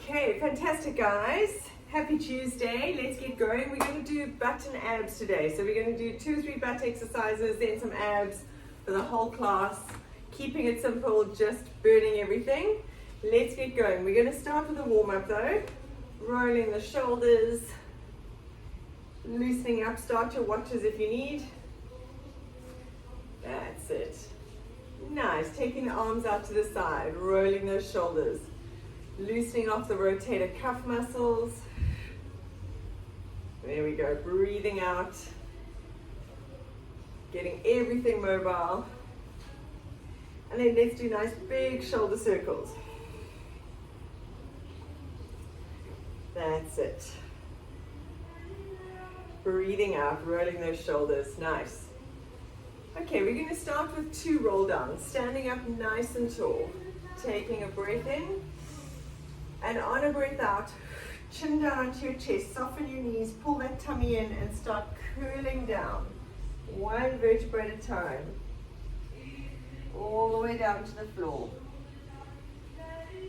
Okay, fantastic guys. Happy Tuesday. Let's get going. We're going to do butt and abs today. So we're going to do 2 or 3 butt exercises, then some abs for the whole class. Keeping it simple, just burning everything. Let's get going. We're going to start with a warm-up though. Rolling the shoulders, loosening up. Start your watches if you need. That's it. Nice. Taking the arms out to the side, rolling those shoulders. Loosening off the rotator cuff muscles. There we go, breathing out. Getting everything mobile. And then let's do nice big shoulder circles. That's it. Breathing out, rolling those shoulders, nice. Okay, we're going to start with 2 roll downs, standing up nice and tall. Taking a breath in. And on a breath out, chin down onto your chest, soften your knees, pull that tummy in and start curling down. 1 vertebra at a time. All the way down to the floor.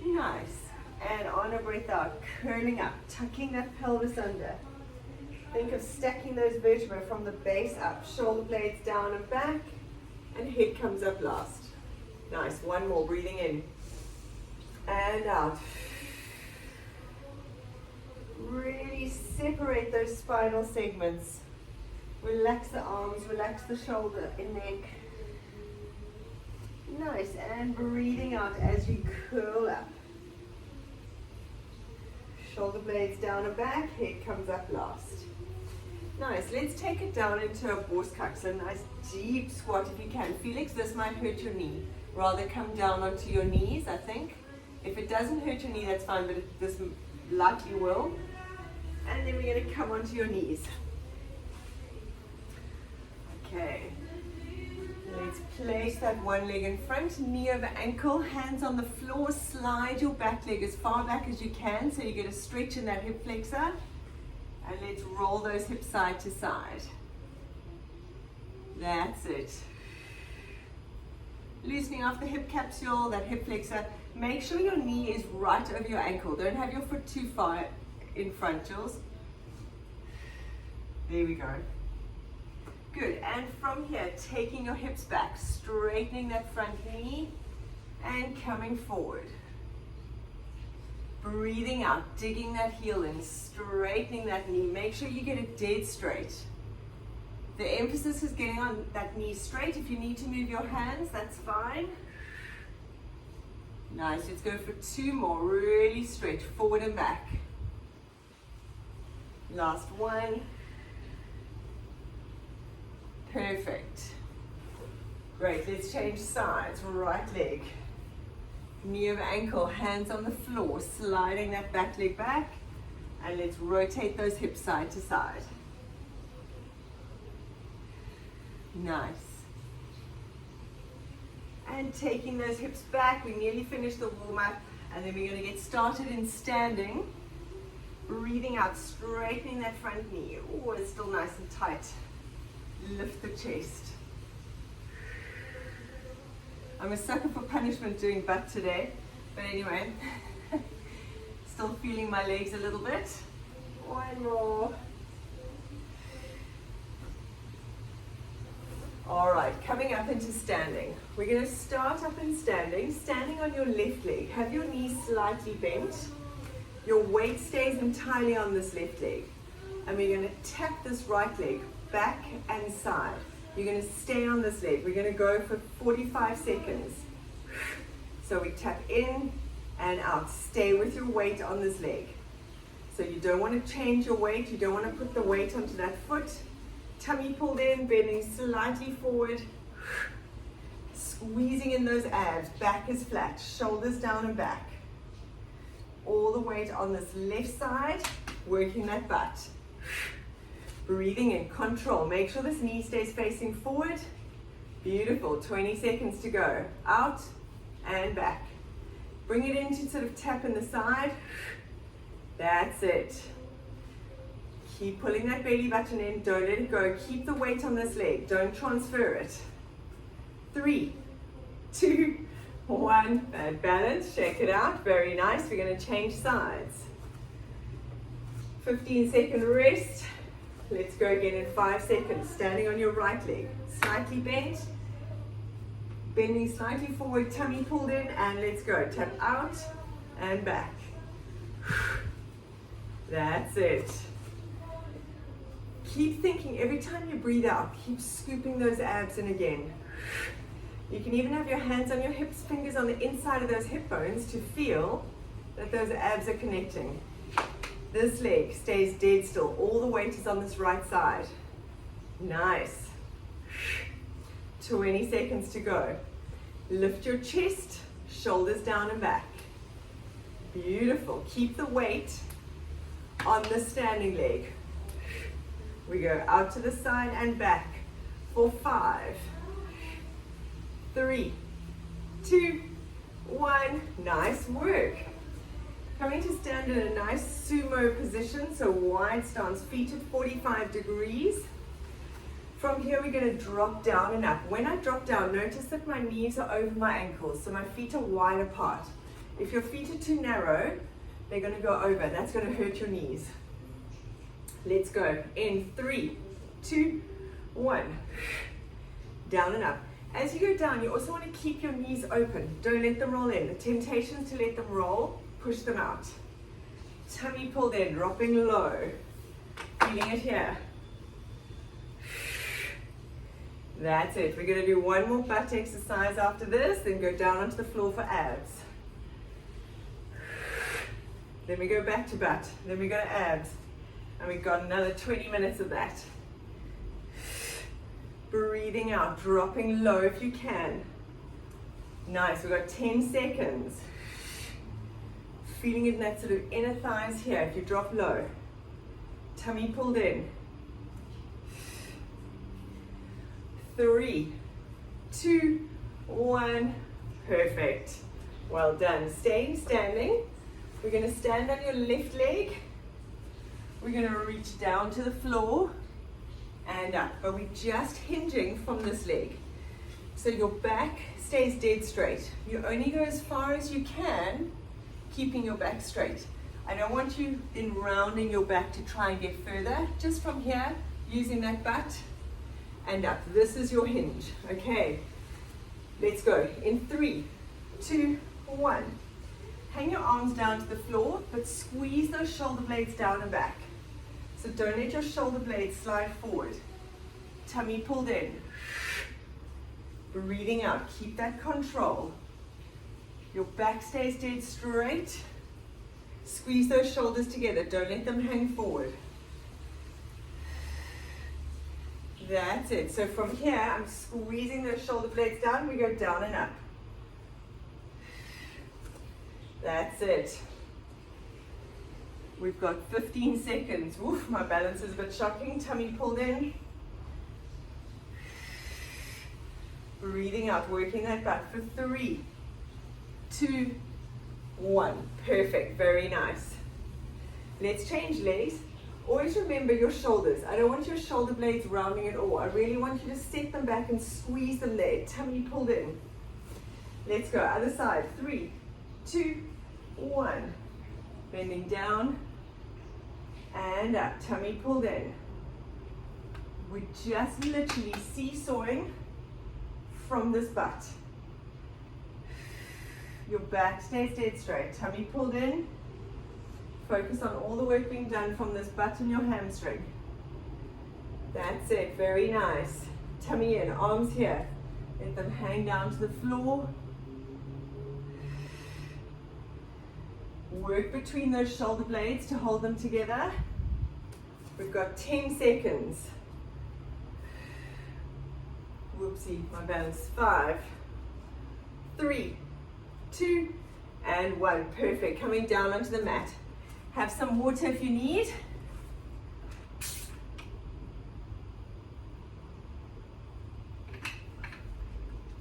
Nice. And on a breath out, curling up, tucking that pelvis under. Think of stacking those vertebrae from the base up, shoulder blades down and back, and head comes up last. Nice. 1 more, breathing in. And out. Really separate those spinal segments. Relax the arms, relax the shoulder and neck. Nice, and breathing out as you curl up. Shoulder blades down and back, head comes up last. Nice, let's take it down into a Borstkak. So nice deep squat if you can. Felix, this might hurt your knee. Rather come down onto your knees, I think. If it doesn't hurt your knee, that's fine, but this likely will. And then we're going to come onto your knees. Okay. Let's place that one leg in front, knee over ankle, hands on the floor, slide your back leg as far back as you can so you get a stretch in that hip flexor. And let's roll those hips side to side. That's it. Loosening off the hip capsule, that hip flexor. Make sure your knee is right over your ankle. Don't have your foot too far in front, Jules. There we go. Good, and from here, taking your hips back, straightening that front knee, and coming forward. Breathing out, digging that heel in, straightening that knee. Make sure you get it dead straight. The emphasis is getting on that knee straight. If you need to move your hands, that's fine. Nice, let's go for 2 more. Really stretch, forward and back. Last one. Perfect. Great, let's change sides. Right leg. Knee over ankle, hands on the floor, sliding that back leg back. And let's rotate those hips side to side. Nice. And taking those hips back, we nearly finished the warm-up, and then we're going to get started in standing. Breathing out, straightening that front knee. Oh, it's still nice and tight. Lift the chest. I'm a sucker for punishment doing butt today, but anyway, still feeling my legs a little bit. 1 more. All right, coming up into standing. We're going to start up in standing, standing on your left leg. Have your knees slightly bent. Your weight stays entirely on this left leg. And we're going to tap this right leg back and side. You're going to stay on this leg. We're going to go for 45 seconds. So we tap in and out. Stay with your weight on this leg. So you don't want to change your weight. You don't want to put the weight onto that foot. Tummy pulled in, bending slightly forward. Squeezing in those abs. Back is flat. Shoulders down and back. All the weight on this left side. Working that butt. Breathing in, control. Make sure this knee stays facing forward. Beautiful. 20 seconds to go. Out and back. Bring it in to sort of tap in the side. That's it. Keep pulling that belly button in. Don't let it go. Keep the weight on this leg. Don't transfer it. 3, 2, 1. Bad balance. Shake it out. Very nice. We're going to change sides. 15-second rest. Let's go again in 5 seconds. Standing on your right leg. Slightly bent. Bending slightly forward. Tummy pulled in. And let's go. Tap out and back. That's it. Keep thinking every time you breathe out, keep scooping those abs in again. You can even have your hands on your hips, fingers on the inside of those hip bones to feel that those abs are connecting. This leg stays dead still. All the weight is on this right side. Nice. 20 seconds to go. Lift your chest, shoulders down and back. Beautiful. Keep the weight on the standing leg. We go out to the side and back for 5, 3, 2, 1. Nice work. Coming to stand in a nice sumo position, so wide stance, feet at 45 degrees. From here, we're going to drop down and up. When I drop down, notice that my knees are over my ankles, so my feet are wide apart. If your feet are too narrow, they're going to go over. That's going to hurt your knees. Let's go. In 3, 2, 1. Down and up. As you go down, you also want to keep your knees open. Don't let them roll in. The temptation is to let them roll. Push them out. Tummy pulled in, dropping low. Feeling it here. That's it. We're going to do one more butt exercise after this, then go down onto the floor for abs. Then we go back to butt. Then we go to abs. And we've got another 20 minutes of that. Breathing out, dropping low if you can. Nice, we've got 10 seconds. Feeling it in that sort of inner thighs here if you drop low. Tummy pulled in. 3, 2, 1. Perfect. Well done. Staying standing. We're going to stand on your left leg. We're going to reach down to the floor and up, but we're just hinging from this leg. So your back stays dead straight. You only go as far as you can, keeping your back straight. I don't want you in rounding your back to try and get further. Just from here, using that butt and up. This is your hinge. Okay, let's go. In 3, 2, 1. Hang your arms down to the floor, but squeeze those shoulder blades down and back. So don't let your shoulder blades slide forward. Tummy pulled in. Breathing out. Keep that control. Your back stays dead straight. Squeeze those shoulders together. Don't let them hang forward. That's it. So from here, I'm squeezing those shoulder blades down. We go down and up. That's it. We've got 15 seconds. Oof, my balance is a bit shocking. Tummy pulled in. Breathing out, working that butt for 3, 2, 1. Perfect, very nice. Let's change legs. Always remember your shoulders. I don't want your shoulder blades rounding at all. I really want you to set them back and squeeze them there. Tummy pulled in. Let's go, other side. 3, 2, 1. Bending down and up. Tummy pulled in. We're just literally seesawing from this butt. Your back stays dead straight. Tummy pulled in. Focus on all the work being done from this butt and your hamstring. That's it. Very nice. Tummy in. Arms here. Let them hang down to the floor. Work between those shoulder blades to hold them together. We've got 10 seconds. Whoopsie, my balance. 5, 3, 2, and 1. Perfect. Coming down onto the mat. Have some water if you need.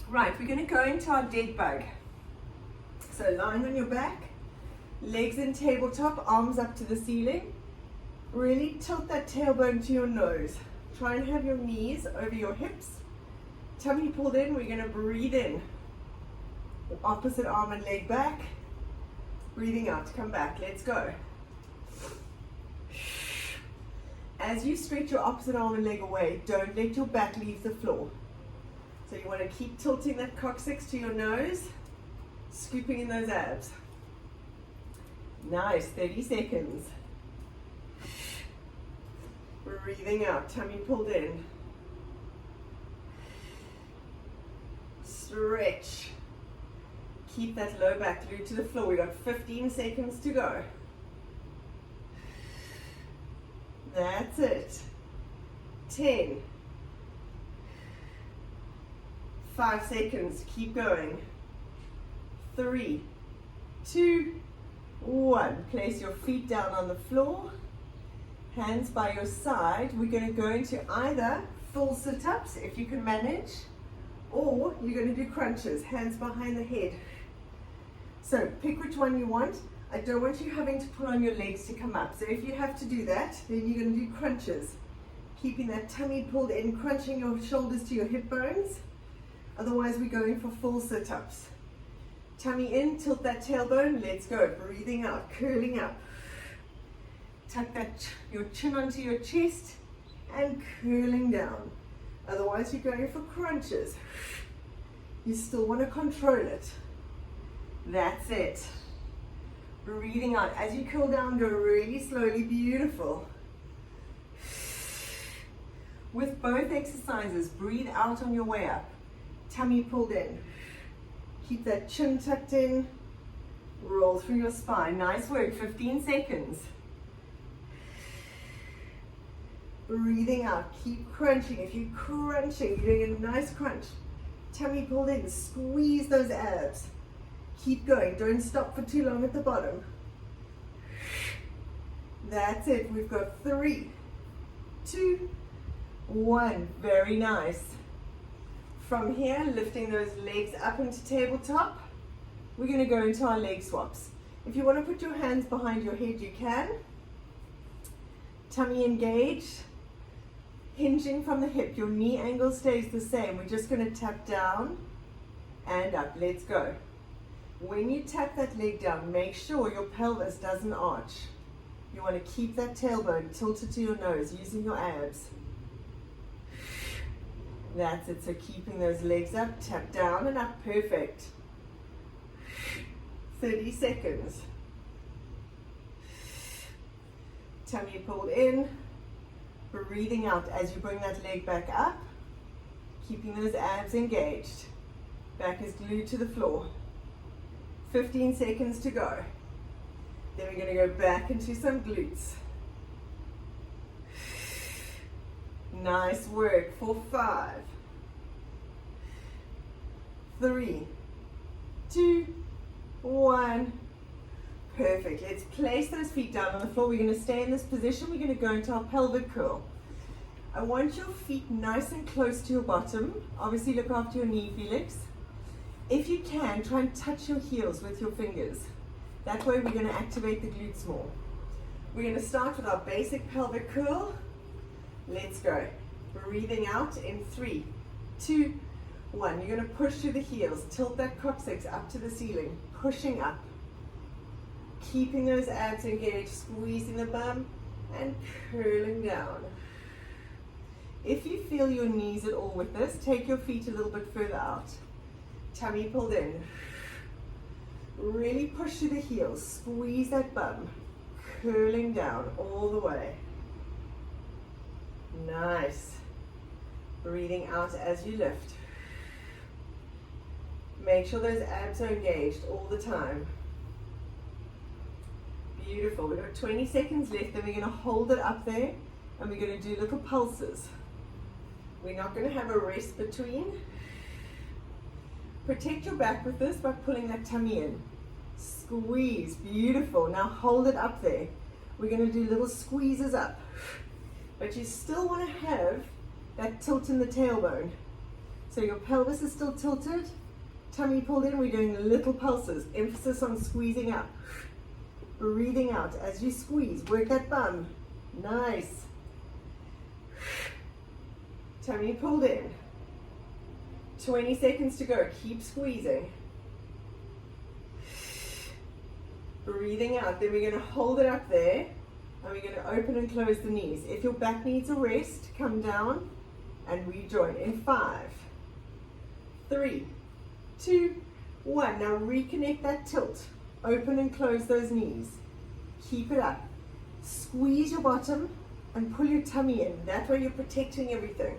Right, we're going to go into our dead bug. So lying on your back, legs in tabletop, arms up to the ceiling. Really tilt that tailbone to your nose. Try and have your knees over your hips. Tummy pulled in, we're going to breathe in. Opposite arm and leg back. Breathing out, come back, let's go. As you stretch your opposite arm and leg away, don't let your back leave the floor. So you want to keep tilting that coccyx to your nose, scooping in those abs. Nice, 30 seconds. Breathing out, tummy pulled in. Stretch. Keep that low back glued to the floor. We've got 15 seconds to go. That's it. 10. 5 seconds. Keep going. 3, 2, 1. Place your feet down on the floor. Hands by your side. We're going to go into either full sit-ups if you can manage, or you're going to do crunches, hands behind the head. So pick which one you want. I don't want you having to pull on your legs to come up. So if you have to do that, then you're going to do crunches. Keeping that tummy pulled in, crunching your shoulders to your hip bones. Otherwise, we're going for full sit-ups. Tummy in, tilt that tailbone, let's go. Breathing out, curling up. Tuck your chin onto your chest and curling down. Otherwise, you're going for crunches. You still want to control it. That's it. Breathing out. As you curl down, go really slowly. Beautiful. With both exercises, breathe out on your way up. Tummy pulled in. Keep that chin tucked in. Roll through your spine. Nice work. 15 seconds. Breathing out. Keep crunching. If you're crunching, you're doing a nice crunch. Tummy pulled in. Squeeze those abs. Keep going. Don't stop for too long at the bottom. That's it. We've got 3, 2, 1. Very nice. From here, lifting those legs up into tabletop, we're going to go into our leg swaps. If you want to put your hands behind your head, you can. Tummy engaged. Hinging from the hip. Your knee angle stays the same. We're just going to tap down and up. Let's go. When you tap that leg down, make sure your pelvis doesn't arch. You want to keep that tailbone tilted to your nose, using your abs. That's it. So keeping those legs up, tap down and up. Perfect. 30 seconds. Tummy pulled in. Breathing out as you bring that leg back up. Keeping those abs engaged. Back is glued to the floor. 15 seconds to go. Then we're going to go back into some glutes. Nice work for 5, 3, 2, 1. Perfect. Let's place those feet down on the floor. We're going to stay in this position. We're going to go into our pelvic curl. I want your feet nice and close to your bottom. Obviously, look after your knee, Felix. If you can, try and touch your heels with your fingers. That way we're going to activate the glutes more. We're going to start with our basic pelvic curl. Let's go. Breathing out in 3, 2, 1. You're going to push through the heels. Tilt that coccyx up to the ceiling. Pushing up. Keeping those abs engaged. Squeezing the bum and curling down. If you feel your knees at all with this, take your feet a little bit further out. Tummy pulled in. Really push through the heels. Squeeze that bum. Curling down all the way. Nice. Breathing out as you lift. Make sure those abs are engaged all the time. Beautiful. We've got 20 seconds left, then we're going to hold it up there and we're going to do little pulses. We're not going to have a rest between. Protect your back with this by pulling that tummy in. Squeeze. Beautiful. Now hold it up there. We're going to do little squeezes up. But you still want to have that tilt in the tailbone. So your pelvis is still tilted. Tummy pulled in. We're doing little pulses. Emphasis on squeezing up. Breathing out as you squeeze. Work that bum. Nice. Tummy pulled in. 20 seconds to go. Keep squeezing. Breathing out. Then we're going to hold it up there. And we're going to open and close the knees. If your back needs a rest, come down and rejoin in 5, 3, 2, 1. Now reconnect that tilt. Open and close those knees. Keep it up. Squeeze your bottom and pull your tummy in. That way you're protecting everything.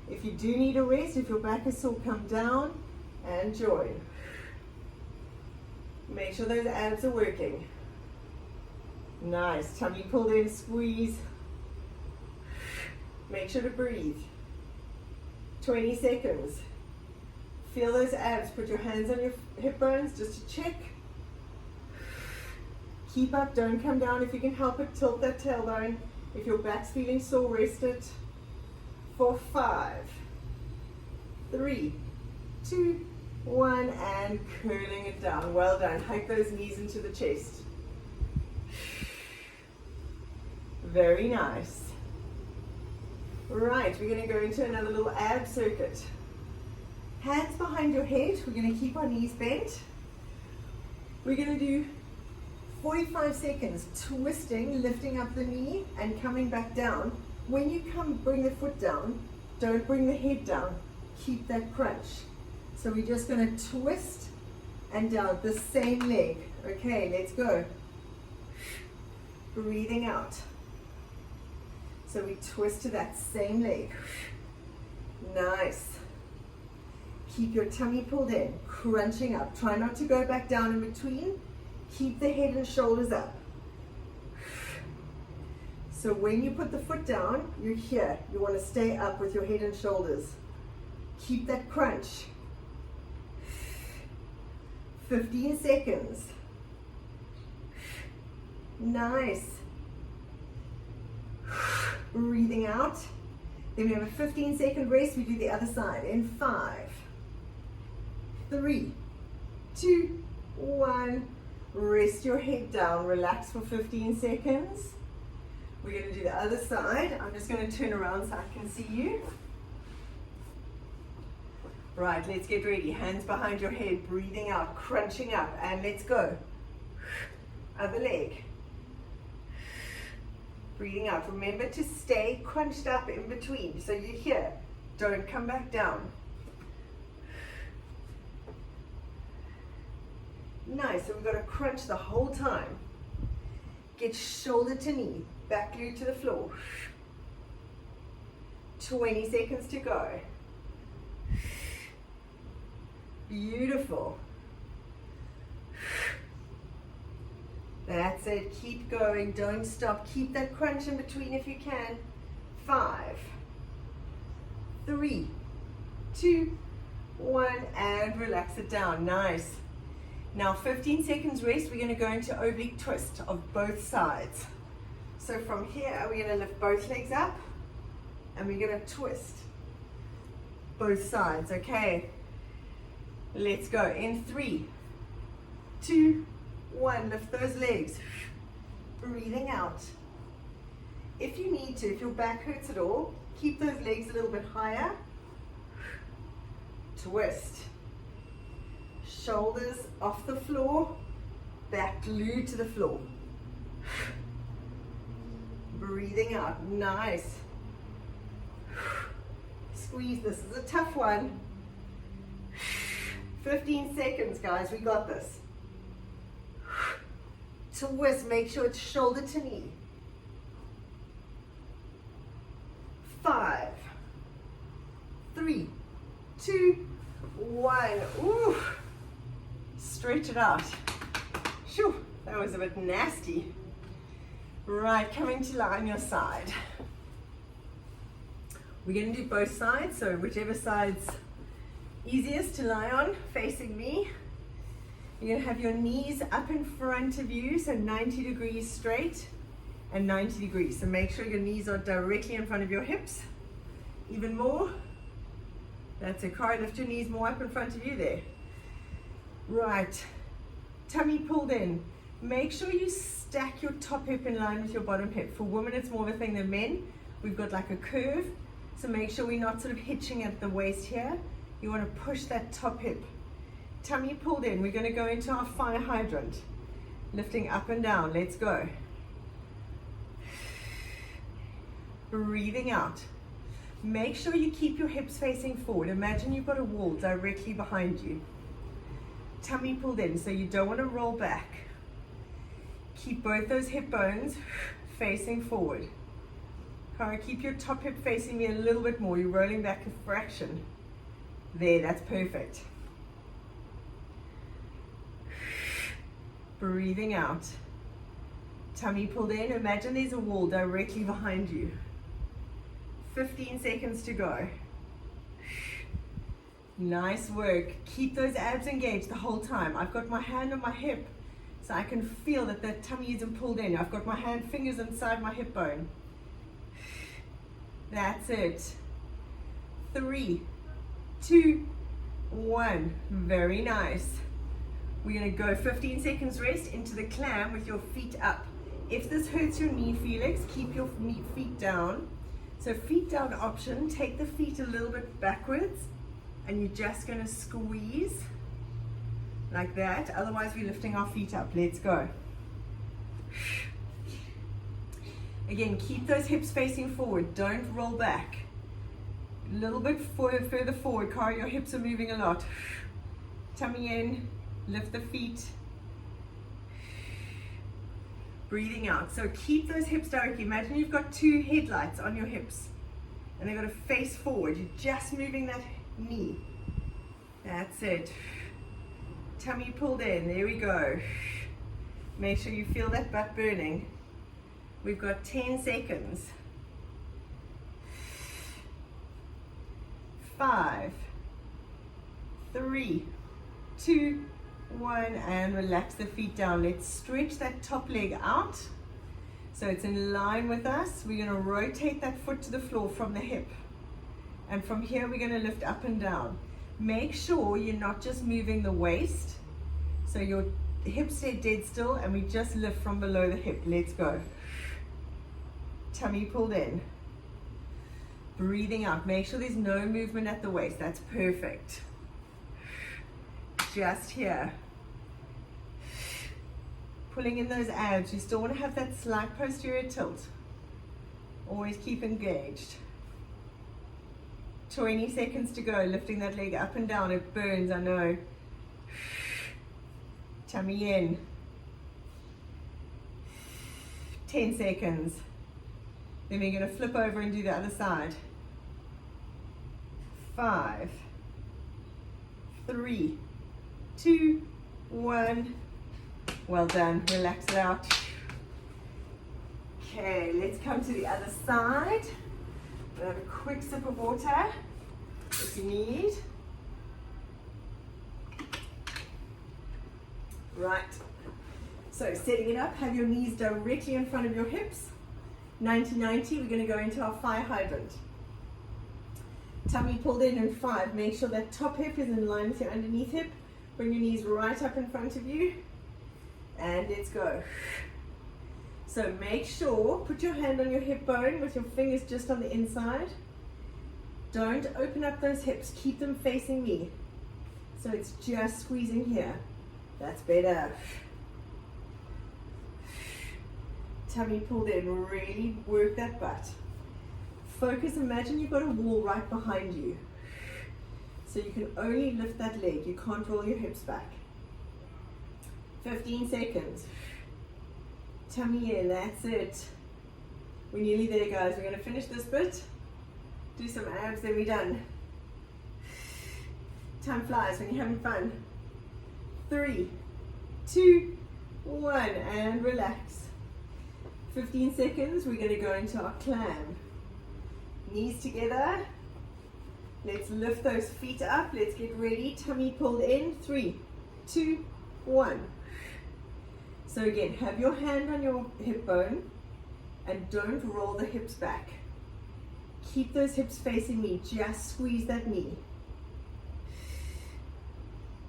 If you do need a rest, if your back is sore, come down and join. Make sure those abs are working. Nice. Tummy pulled in, squeeze. Make sure to breathe. 20 seconds. Feel those abs. Put your hands on your hip bones just to check. Keep up. Don't come down. If you can help it, tilt that tailbone. If your back's feeling sore, rest it. For 5, 3, 2, 1, and curling it down. Well done. Hike those knees into the chest. Very nice. Right, we're going to go into another little ab circuit. Hands behind your head. We're going to keep our knees bent. We're going to do 45 seconds twisting, lifting up the knee and coming back down. When you come, bring the foot down. Don't bring the head down. Keep that crunch. So we're just going to twist and down the same leg. Okay, let's go. Breathing out. So we twist to that same leg. Nice. Keep your tummy pulled in, crunching up. Try not to go back down in between. Keep the head and shoulders up. So when you put the foot down, you're here. You want to stay up with your head and shoulders. Keep that crunch. 15 seconds. Nice. Breathing out. Then we have a 15-second rest. We do the other side in 5, 3, 2, 1. Rest your head down. Relax for 15 seconds. We're going to do the other side. I'm just going to turn around so I can see you. Right, let's get ready. Hands behind your head, breathing out, crunching up, and let's go. Other leg. Breathing out. Remember to stay crunched up in between. So you're here. Don't come back down. Nice. So we've got to crunch the whole time. Get shoulder to knee. Back glued to the floor. 20 seconds to go. Beautiful. That's it. Keep going. Don't stop. Keep that crunch in between if you can. 5, 3, 2, 1, and relax it down. Nice. Now 15 seconds rest. We're going to go into oblique twist of both sides. So from here, we're going to lift both legs up and we're going to twist both sides. Okay. Let's go. In 3, 2, 1. Lift those legs. Breathing out. If you need to, if your back hurts at all, keep those legs a little bit higher. Twist. Shoulders off the floor. Back glued to the floor. Breathing out. Nice. Squeeze. This is a tough one. 15 seconds, guys. We got this. Twist. Make sure it's shoulder to knee. 5, 3, 2, 1. Ooh. Stretch it out. Shoo. That was a bit nasty. Right, coming to lie on your side. We're going to do both sides, so whichever side's easiest to lie on, facing me. You're going to have your knees up in front of you, so 90 degrees straight and 90 degrees. So make sure your knees are directly in front of your hips. Even more. That's it. Cara, lift your knees more up in front of you there. Right. Tummy pulled in. Make sure you stack your top hip in line with your bottom hip. For women, it's more of a thing than men. We've got like a curve. So make sure we're not sort of hitching at the waist here. You want to push that top hip Tummy pulled in. We're going to go into our fire hydrant. Lifting up and down. Let's go. Breathing out. Make sure you keep your hips facing forward. Imagine you've got a wall directly behind you. Tummy pulled in, so you don't want to roll back. Keep both those hip bones facing forward. Kara, keep your top hip facing me a little bit more. You're rolling back a fraction. There, that's perfect. Breathing out. Tummy pulled in. Imagine there's a wall directly behind you. 15 seconds to go. Nice work. Keep those abs engaged the whole time. I've got my hand on my hip so I can feel that the tummy isn't pulled in. I've got my fingers inside my hip bone. That's it. 3, 2, 1. Very nice. We're going to go 15 seconds rest into the clam with your feet up. If this hurts your knee, Felix, keep your feet down. So feet down option, take the feet a little bit backwards and you're just going to squeeze like that. Otherwise we're lifting our feet up. Let's go. Again, keep those hips facing forward. Don't roll back. A little bit further forward. Kara, your hips are moving a lot. Tummy in. Lift the feet. Breathing out. So keep those hips directly. Imagine you've got 2 headlights on your hips and they've got to face forward. You're just moving that knee. That's it. Tummy pulled in. There we go. Make sure you feel that butt burning. We've got 10 seconds. 5, 3, 2, 1, and relax the feet down. Let's stretch that top leg out so it's in line with us. We're going to rotate that foot to the floor from the hip, and from here we're going to lift up and down. Make sure you're not just moving the waist, so your hips stay dead still, and we just lift from below the hip. Let's go. Tummy pulled in. Breathing out. Make sure there's no movement at the waist. That's perfect. Just here. Pulling in those abs. You still want to have that slight posterior tilt. Always keep engaged. 20 seconds to go. Lifting that leg up and down. It burns, I know. Tummy in. 10 seconds. Then we're going to flip over and do the other side. 5, 3, 2, 1. Well done. Relax it out. Okay, let's come to the other side. We'll have a quick sip of water if you need. Right. So setting it up, have your knees directly in front of your hips. 90-90, we're going to go into our fire hydrant. Tummy pulled in 5. Make sure that top hip is in line with your underneath hip. Bring your knees right up in front of you. And let's go. So make sure, put your hand on your hip bone with your fingers just on the inside. Don't open up those hips. Keep them facing me. So it's just squeezing here. That's better. Tummy pulled in, really work that butt. Focus, imagine you've got a wall right behind you. So you can only lift that leg, you can't roll your hips back. 15 seconds. Tummy in, that's it. We're nearly there, guys. We're going to finish this bit. Do some abs, then we're done. Time flies when you're having fun. 3, 2, 1, and relax. 15 seconds, we're going to go into our clam. Knees together. Let's lift those feet up. Let's get ready. Tummy pulled in. 3, 2, 1. So again, have your hand on your hip bone and don't roll the hips back. Keep those hips facing me. Just squeeze that knee.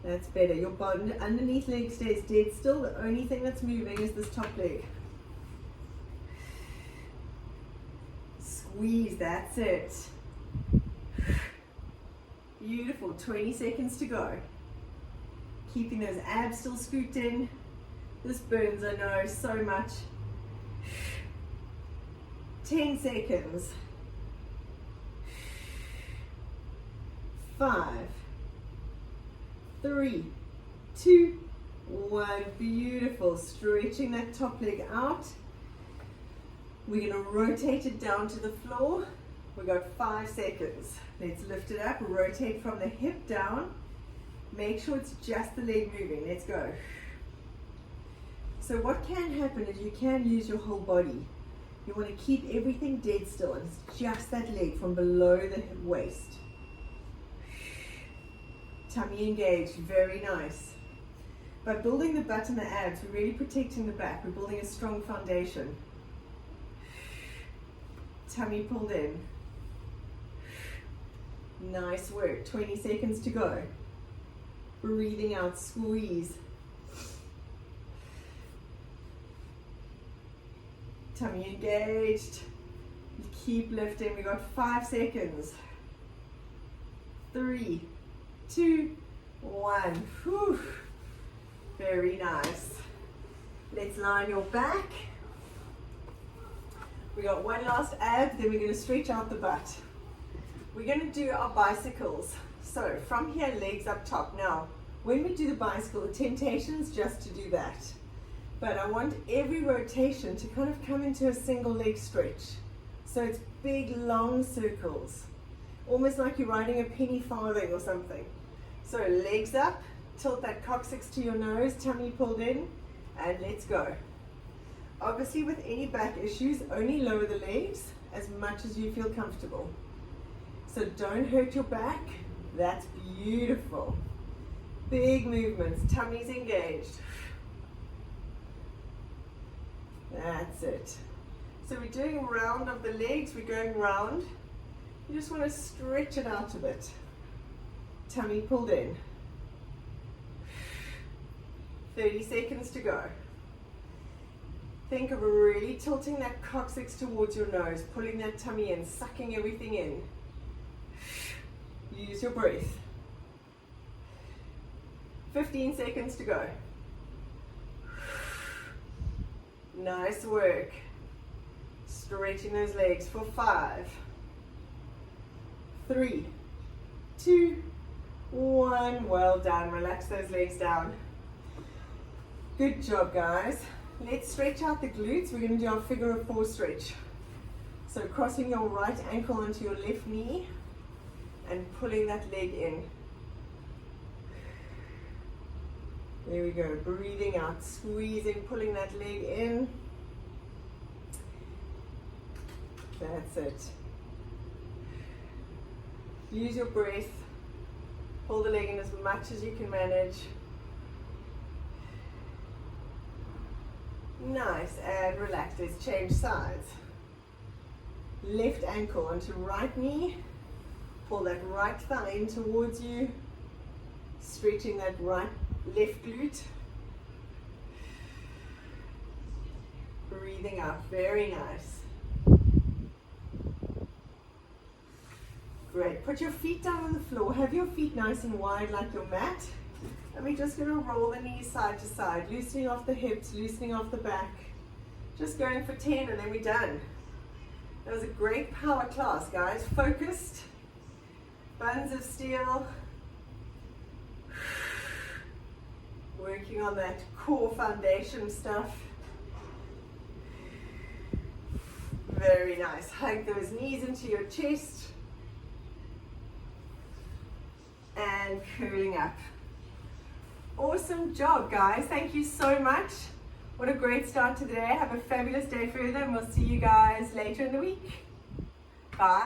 That's better. Your bottom underneath leg stays dead still. The only thing that's moving is this top leg. Squeeze, that's it. Beautiful, 20 seconds to go. Keeping those abs still scooped in. This burns, I know, so much. 10 seconds. 5, 3, 2, 1. Beautiful. Stretching that top leg out. We're going to rotate it down to the floor. We've got 5 seconds. Let's lift it up. Rotate from the hip down. Make sure it's just the leg moving. Let's go. So what can happen is you can use your whole body. You want to keep everything dead still, and it's just that leg from below the waist. Tummy engaged, very nice. By building the butt and the abs, we're really protecting the back. We're building a strong foundation. Tummy pulled in. Nice work. 20 seconds to go. Breathing out, squeeze. Tummy engaged. Keep lifting. We got 5 seconds. 3, 2, 1. Whew. Very nice. Let's lie on your back. We got one last ab, then we're going to stretch out the butt. We're going to do our bicycles. So from here, legs up top. Now, when we do the bicycle, the temptation is just to do that. But I want every rotation to kind of come into a single leg stretch. So it's big, long circles. Almost like you're riding a penny farthing or something. So legs up, tilt that coccyx to your nose, tummy pulled in, and let's go. Obviously with any back issues, only lower the legs as much as you feel comfortable. So don't hurt your back. That's beautiful. Big movements, tummy's engaged. That's it. So we're doing round of the legs, we're going round. You just want to stretch it out a bit. Tummy pulled in. 30 seconds to go. Think of really tilting that coccyx towards your nose, pulling that tummy in, sucking everything in. Use your breath. 15 seconds to go. Nice work. Stretching those legs for 5, 3, 2, 1. Well done. Relax those legs down. Good job, guys. Let's stretch out the glutes. We're going to do our figure of 4 stretch. So crossing your right ankle onto your left knee and pulling that leg in. There we go. Breathing out, squeezing, pulling that leg in. That's it. Use your breath. Pull the leg in as much as you can manage. Nice, and relax. Let's change sides. Left ankle onto right knee. Pull that right thigh in towards you. Stretching that left glute. Breathing out, very nice. Great, put your feet down on the floor. Have your feet nice and wide like your mat. And we're just going to roll the knees side to side, loosening off the hips, loosening off the back. Just going for 10 and then we're done. That was a great power class, guys. Focused, buns of steel. Working on that core foundation stuff. Very nice. Hug those knees into your chest. And curling up. Awesome job, guys. Thank you so much. What a great start to the day. Have a fabulous day further, and we'll see you guys later in the week. Bye.